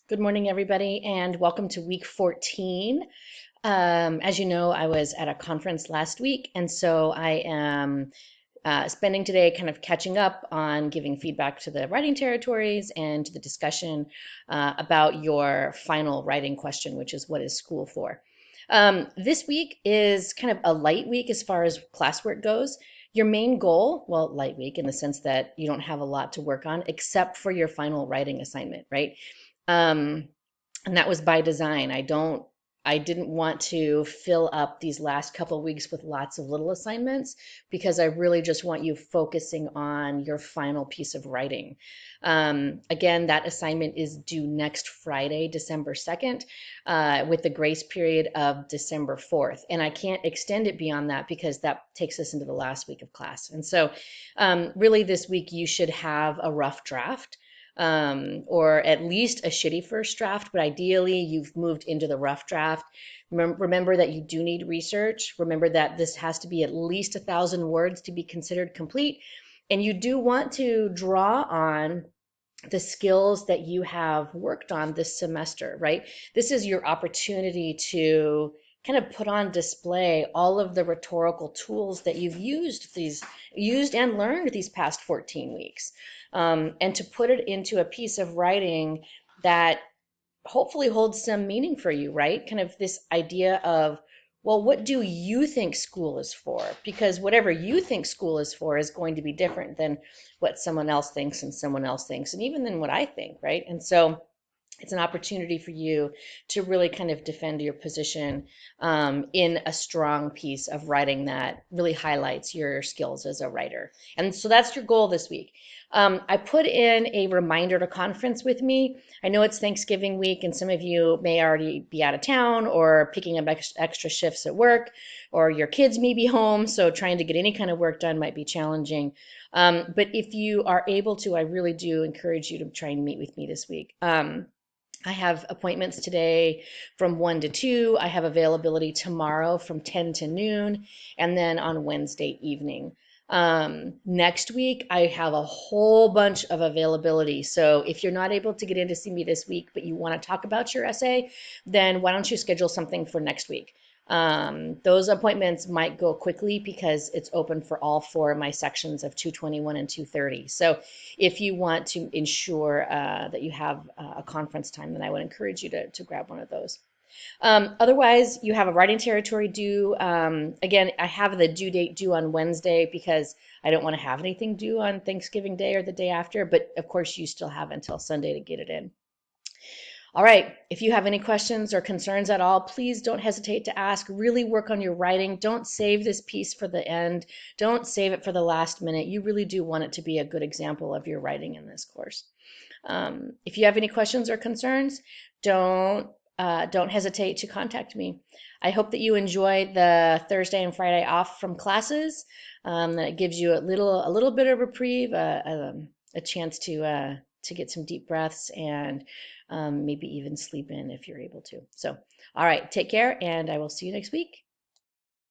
Good morning, everybody, and welcome to week 14. As you know, I was at a conference last week, and so I am spending today kind of catching up on giving feedback to the writing territories and to the discussion about your final writing question, which is what is school for? This week is kind of a light week as far as classwork goes. Your main goal, well, light week in the sense that you don't have a lot to work on except for your final writing assignment, right? Um, and that was by design. I didn't want to fill up these last couple of weeks with lots of little assignments because I really just want you focusing on your final piece of writing. Again, that assignment is due next Friday, December 2nd, with the grace period of December 4th. And I can't extend it beyond that because that takes us into the last week of class. And so really this week you should have a rough draft, or at least a shitty first draft, but ideally you've moved into the rough draft. Remember that you do need research. Remember that this has to be at least 1,000 words to be considered complete. And you do want to draw on the skills that you have worked on this semester, right? This is your opportunity to kind of put on display all of the rhetorical tools that you've used and learned these past 14 weeks, and to put it into a piece of writing that hopefully holds some meaning for you, right? Kind of this idea of, well, what do you think school is for? Because whatever you think school is for is going to be different than what someone else thinks and someone else thinks, and even than what I think, right? And so it's an opportunity for you to really kind of defend your position in a strong piece of writing that really highlights your skills as a writer. And so that's your goal this week. I put in a reminder to conference with me. I know it's Thanksgiving week, and some of you may already be out of town or picking up extra shifts at work, or your kids may be home, so trying to get any kind of work done might be challenging. But if you are able to, I really do encourage you to try and meet with me this week. I have appointments today from 1 to 2. I have availability tomorrow from 10 to noon, and then on Wednesday evening. Next week, I have a whole bunch of availability. So if you're not able to get in to see me this week, but you want to talk about your essay, then why don't you schedule something for next week? Those appointments might go quickly because it's open for all four of my sections of 221 and 230. So if you want to ensure that you have a conference time, then I would encourage you to grab one of those. Otherwise, you have a writing territory due. Again, I have the due date due on Wednesday because I don't want to have anything due on Thanksgiving Day or the day after, but of course you still have until Sunday to get it in. All right, if you have any questions or concerns at all, please don't hesitate to ask. Really work on your writing. Don't save this piece for the end. Don't save it for the last minute. You really do want it to be a good example of your writing in this course. If you have any questions or concerns, don't hesitate to contact me. I hope that you enjoy the Thursday and Friday off from classes. That it gives you a little bit of reprieve, a chance to get some deep breaths and maybe even sleep in if you're able to. So, all right, take care, and I will see you next week.